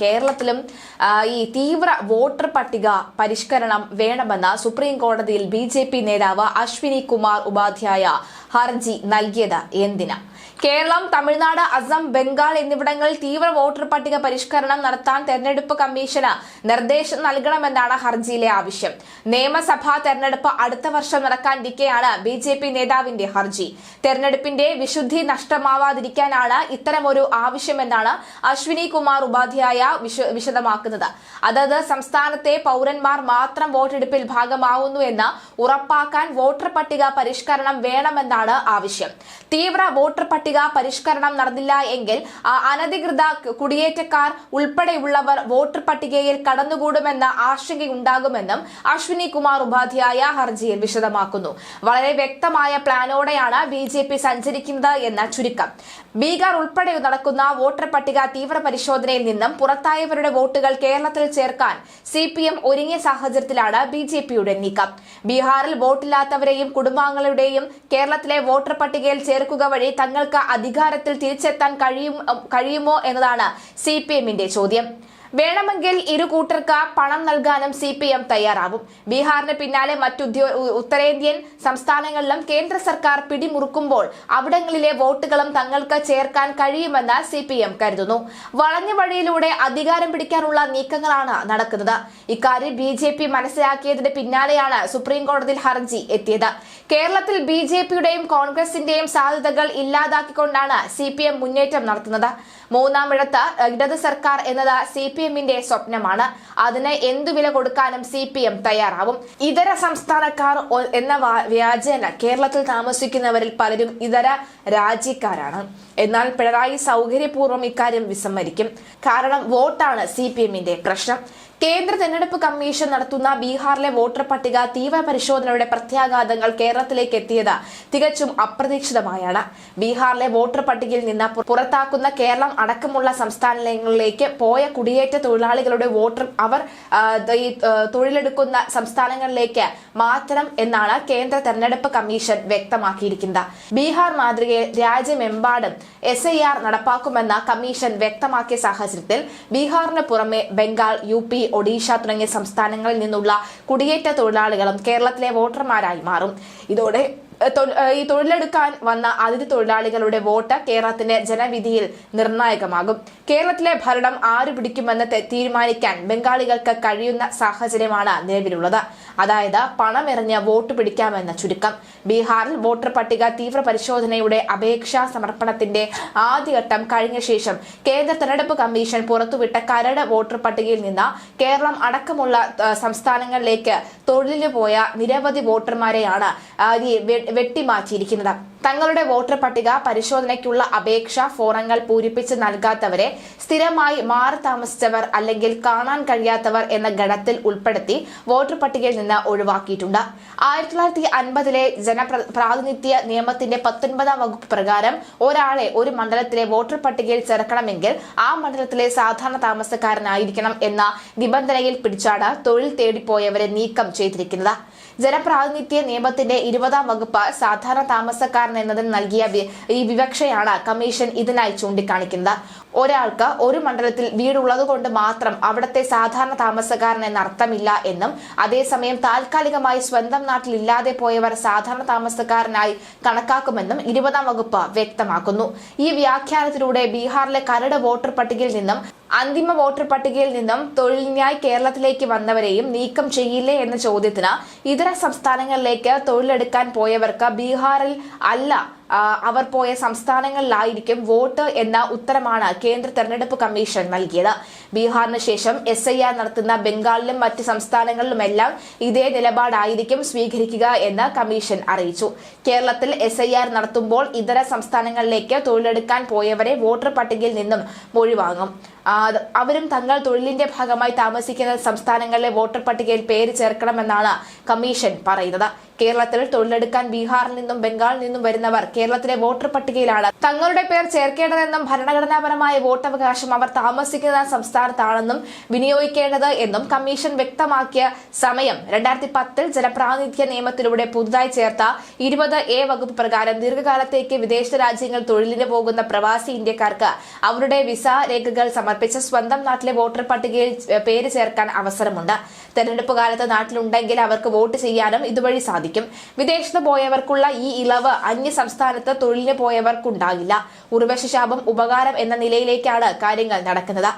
കേരളത്തിലും ഈ തീവ്ര വോട്ടർ പട്ടിക പരിഷ്കരണം വേണമെന്ന സുപ്രീം കോടതിയിൽ ബിജെപി നേതാവ് അശ്വിനി കുമാർ ഉപാധ്യായ ഹർജി നൽകിയത് എന്തിന്? കേരളം, തമിഴ്നാട്, അസം, ബംഗാൾ എന്നിവിടങ്ങളിൽ തീവ്ര വോട്ടർ പട്ടിക പരിഷ്കരണം നടത്താൻ തെരഞ്ഞെടുപ്പ് കമ്മീഷന് നിർദ്ദേശം നൽകണമെന്നാണ് ഹർജിയിലെ ആവശ്യം. നിയമസഭാ തെരഞ്ഞെടുപ്പ് അടുത്ത വർഷം നടക്കാനിരിക്കെയാണ് ബിജെപി നേതാവിന്റെ ഹർജി. തെരഞ്ഞെടുപ്പിന്റെ വിശുദ്ധി നഷ്ടമാവാതിരിക്കാനാണ് ഇത്തരമൊരു ആവശ്യമെന്നാണ് അശ്വിനി കുമാർ ഉപാധ്യായ വിശദമാക്കുന്നത്. അതത് സംസ്ഥാനത്തെ പൗരന്മാർ മാത്രം വോട്ടെടുപ്പിൽ ഭാഗമാവുന്നു എന്ന് ഉറപ്പാക്കാൻ വോട്ടർ പട്ടിക പരിഷ്കരണം വേണമെന്നാണ് ആവശ്യം. തീവ്ര വോട്ടർ പട്ടിക പരിഷ്കരണം നടന്നില്ല എങ്കിൽ അനധികൃത കുടിയേറ്റക്കാർ ഉൾപ്പെടെയുള്ളവർ വോട്ടർ പട്ടികയിൽ കടന്നുകൂടുമെന്ന ആശങ്കയുണ്ടാകുമെന്നും അശ്വിനി കുമാർ ഉപാധ്യായ ഹർജിയിൽ വിശദമാക്കുന്നു. വളരെ വ്യക്തമായ പ്ലാനോടെയാണ് ബിജെപി സഞ്ചരിക്കുന്നത് എന്ന ചുരുക്കം. ബീഹാർ ഉൾപ്പെടെ നടക്കുന്ന വോട്ടർ പട്ടിക തീവ്ര പരിശോധനയിൽ നിന്നും പുറത്തായവരുടെ വോട്ടുകൾ കേരളത്തിൽ ചേർക്കാൻ CPM ഒരുങ്ങിയ സാഹചര്യത്തിലാണ് ബിജെപിയുടെ നീക്കം. ബീഹാറിൽ വോട്ടില്ലാത്തവരെയും കുടുംബാംഗങ്ങളുടെയും കേരളത്തിലെ വോട്ടർ പട്ടികയിൽ ചേർക്കുക വഴി തങ്ങൾക്ക് അധികാരത്തിൽ തിരിച്ചെത്താൻ കഴിയുമോ എന്നതാണ് CPMന്റെ ചോദ്യം. വേണമെങ്കിൽ ഇരു കൂട്ടർക്ക് പണം നൽകാനും CPM തയ്യാറാവും. ബീഹാറിന് പിന്നാലെ മറ്റു ഉത്തരേന്ത്യൻ സംസ്ഥാനങ്ങളിലും കേന്ദ്ര സർക്കാർ പിടിമുറുക്കുമ്പോൾ അവിടങ്ങളിലെ വോട്ടുകളും തങ്ങൾക്ക് ചേർക്കാൻ കഴിയുമെന്ന് CPM കരുതുന്നു. വളഞ്ഞ വഴിയിലൂടെ അധികാരം പിടിക്കാനുള്ള നീക്കങ്ങളാണ് നടക്കുന്നത്. ഇക്കാര്യം BJP മനസ്സിലാക്കിയതിന് പിന്നാലെയാണ് സുപ്രീം കോടതിയിൽ ഹർജി എത്തിയത്. കേരളത്തിൽ BJPയുടെയും കോൺഗ്രസിന്റെയും സാധ്യതകൾ ഇല്ലാതാക്കിക്കൊണ്ടാണ് CPM മുന്നേറ്റം നടത്തുന്നത്. മൂന്നാമിടത്ത് ഇടത് സർക്കാർ എന്നത് CPMന്റെ സ്വപ്നമാണ്. അതിന് എന്തു വില കൊടുക്കാനും CPM തയ്യാറാവും. ഇതര സംസ്ഥാനക്കാർ എന്ന വ്യാജേന കേരളത്തിൽ താമസിക്കുന്നവരിൽ പലരും ഇതര രാജ്യക്കാരാണ്. എന്നാൽ പിണറായി സൗകര്യപൂർവ്വം ഇക്കാര്യം വിസമ്മതിക്കും. കാരണം വോട്ടാണ് CPMന്റെ പ്രശ്നം. കേന്ദ്ര തെരഞ്ഞെടുപ്പ് കമ്മീഷൻ നടത്തുന്ന ബീഹാറിലെ വോട്ടർ പട്ടിക തീവ്ര പരിശോധനയുടെ പ്രത്യാഘാതങ്ങൾ കേരളത്തിലേക്ക് എത്തിയത് തികച്ചും അപ്രതീക്ഷിതമായാണ്. ബീഹാറിലെ വോട്ടർ പട്ടികയിൽ നിന്ന് പുറത്താക്കുന്ന കേരളം അടക്കമുള്ള സംസ്ഥാനങ്ങളിലേക്ക് പോയ കുടിയേറ്റ തൊഴിലാളികളുടെ വോട്ടർ അവർ തൊഴിലെടുക്കുന്ന സംസ്ഥാനങ്ങളിലേക്ക് മാറ്റണം എന്നാണ് കേന്ദ്ര തെരഞ്ഞെടുപ്പ് കമ്മീഷൻ വ്യക്തമാക്കിയിരിക്കുന്നത്. ബീഹാർ മാതൃകയിൽ രാജ്യമെമ്പാടും SIR നടപ്പാക്കുമെന്ന കമ്മീഷൻ വ്യക്തമാക്കിയ സാഹചര്യത്തിൽ ബീഹാറിന് പുറമെ ബംഗാൾ, UP, ഒഡീഷ തുടങ്ങിയ സംസ്ഥാനങ്ങളിൽ നിന്നുള്ള കുടിയേറ്റ തൊഴിലാളികളും കേരളത്തിലെ വോട്ടർമാരായി മാറും. ഇതോടെ ഈ തൊഴിലെടുക്കാൻ വന്ന അതിഥി തൊഴിലാളികളുടെ വോട്ട് കേരളത്തിന്റെ ജനവിധിയിൽ നിർണായകമാകും. കേരളത്തിലെ ഭരണം ആര് പിടിക്കുമെന്ന് തീരുമാനിക്കാൻ ബംഗാളികൾക്ക് കഴിയുന്ന സാഹചര്യമാണ് നിലവിലുള്ളത്. അതായത് പണമെറിഞ്ഞ് വോട്ട് പിടിക്കാമെന്ന ചുരുക്കം. ബീഹാറിൽ വോട്ടർ പട്ടിക തീവ്ര പരിശോധനയുടെ അപേക്ഷാ സമർപ്പണത്തിന്റെ ആദ്യഘട്ടം കഴിഞ്ഞ ശേഷം കേന്ദ്ര തെരഞ്ഞെടുപ്പ് കമ്മീഷൻ പുറത്തുവിട്ട കരട് വോട്ടർ പട്ടികയിൽ നിന്ന് കേരളം അടക്കമുള്ള സംസ്ഥാനങ്ങളിലേക്ക് തൊഴിലിന് പോയ നിരവധി വോട്ടർമാരെയാണ് വെട്ടിമാറ്റിയിരിക്കുന്നത്. തങ്ങളുടെ വോട്ടർ പട്ടിക പരിശോധനയ്ക്കുള്ള അപേക്ഷാ ഫോറങ്ങൾ പൂരിപ്പിച്ച് നൽകാത്തവരെ സ്ഥിരമായി മാറി താമസിച്ചവർ അല്ലെങ്കിൽ കാണാൻ കഴിയാത്തവർ എന്ന ഗണത്തിൽ ഉൾപ്പെടുത്തി വോട്ടർ പട്ടികയിൽ നിന്ന് ഒഴിവാക്കിയിട്ടുണ്ട്. 1950 ജനപ്രാതിനിധ്യ നിയമത്തിന്റെ 19ാം വകുപ്പ് പ്രകാരം ഒരാളെ ഒരു മണ്ഡലത്തിലെ വോട്ടർ പട്ടികയിൽ ചേർക്കണമെങ്കിൽ ആ മണ്ഡലത്തിലെ സാധാരണ താമസക്കാരനായിരിക്കണം എന്ന നിബന്ധനയിൽ പിടിച്ചാണ് തൊഴിൽ തേടിപ്പോയവരെ നീക്കം ചെയ്തിരിക്കുന്നത്. ജനപ്രാതിനിധ്യ നിയമത്തിന്റെ 20ാം വകുപ്പ് സാധാരണ താമസക്കാരൻ എന്നതിന് നൽകിയ ഈ വിവക്ഷയാണ് കമ്മീഷൻ ഇതിനായി ചൂണ്ടിക്കാണിക്കുന്നത്. ഒരാൾക്ക് ഒരു മണ്ഡലത്തിൽ വീടുള്ളതുകൊണ്ട് മാത്രം അവിടത്തെ സാധാരണ താമസക്കാരൻ എന്ന അർത്ഥമില്ല എന്നും അതേസമയം താൽക്കാലികമായി സ്വന്തം നാട്ടിൽ ഇല്ലാതെ പോയവർ സാധാരണ താമസക്കാരനായി കണക്കാക്കുമെന്നും 20ാം വകുപ്പ് വ്യക്തമാക്കുന്നു. ഈ വ്യാഖ്യാനത്തിലൂടെ ബീഹാറിലെ കരട് വോട്ടർ പട്ടികയിൽ നിന്നും അന്തിമ വോട്ടർ പട്ടികയിൽ നിന്നും തൊഴിലിനായി കേരളത്തിലേക്ക് വന്നവരെയും നീക്കം ചെയ്യില്ലേ എന്ന ചോദ്യത്തിന് ഇതര സംസ്ഥാനങ്ങളിലേക്ക് തൊഴിലെടുക്കാൻ പോയവർക്ക് ബീഹാറിൽ അല്ല അവർ പോയ സംസ്ഥാനങ്ങളിലായിരിക്കും വോട്ട് എന്ന ഉത്തരമാണ് കേന്ദ്ര തെരഞ്ഞെടുപ്പ് കമ്മീഷൻ നൽകിയത്. ബീഹാറിന് ശേഷം SIR നടത്തുന്ന ബംഗാളിലും മറ്റ് സംസ്ഥാനങ്ങളിലുമെല്ലാം ഇതേ നിലപാടായിരിക്കും സ്വീകരിക്കുക എന്ന് കമ്മീഷൻ അറിയിച്ചു. കേരളത്തിൽ SIR നടത്തുമ്പോൾ ഇതര സംസ്ഥാനങ്ങളിലേക്ക് തൊഴിലെടുക്കാൻ പോയവരെ വോട്ടർ പട്ടികയിൽ നിന്നും ഒഴിവാങ്ങും. അവരും തങ്ങൾ തൊഴിലിന്റെ ഭാഗമായി താമസിക്കുന്ന സംസ്ഥാനങ്ങളിലെ വോട്ടർ പട്ടികയിൽ പേര് ചേർക്കണമെന്നാണ് കമ്മീഷൻ പറയുന്നത്. കേരളത്തിൽ തൊഴിലെടുക്കാൻ ബീഹാറിൽ നിന്നും ബംഗാളിൽ നിന്നും വരുന്നവർ കേരളത്തിലെ വോട്ടർ പട്ടികയിലാണ് തങ്ങളുടെ പേർ ചേർക്കേണ്ടതെന്നും ഭരണഘടനാപരമായ വോട്ടവകാശം അവർ താമസിക്കുന്ന സംസ്ഥാന സംസ്ഥാനത്താണെന്നും വിനിയോഗിക്കേണ്ടത് എന്നും കമ്മീഷൻ വ്യക്തമാക്കിയ സമയം 2010 ജനപ്രാതിനിധ്യ നിയമത്തിലൂടെ പുതുതായി ചേർത്ത 20A വകുപ്പ് പ്രകാരം ദീർഘകാലത്തേക്ക് വിദേശ രാജ്യങ്ങൾ തൊഴിലിന് പോകുന്ന പ്രവാസി ഇന്ത്യക്കാർക്ക് അവരുടെ വിസ രേഖകൾ സമർപ്പിച്ച് സ്വന്തം നാട്ടിലെ വോട്ടർ പട്ടികയിൽ പേര് ചേർക്കാൻ അവസരമുണ്ട്. തെരഞ്ഞെടുപ്പ് കാലത്ത് നാട്ടിലുണ്ടെങ്കിൽ അവർക്ക് വോട്ട് ചെയ്യാനും ഇതുവഴി സാധിക്കും. വിദേശത്ത് പോയവർക്കുള്ള ഈ ഇളവ് അന്യ സംസ്ഥാനത്ത് തൊഴിലിന് പോയവർക്കുണ്ടാകില്ല. ഉർവശി ശാപം ഉപകാരം എന്ന നിലയിലേക്കാണ് കാര്യങ്ങൾ നടക്കുന്നത്.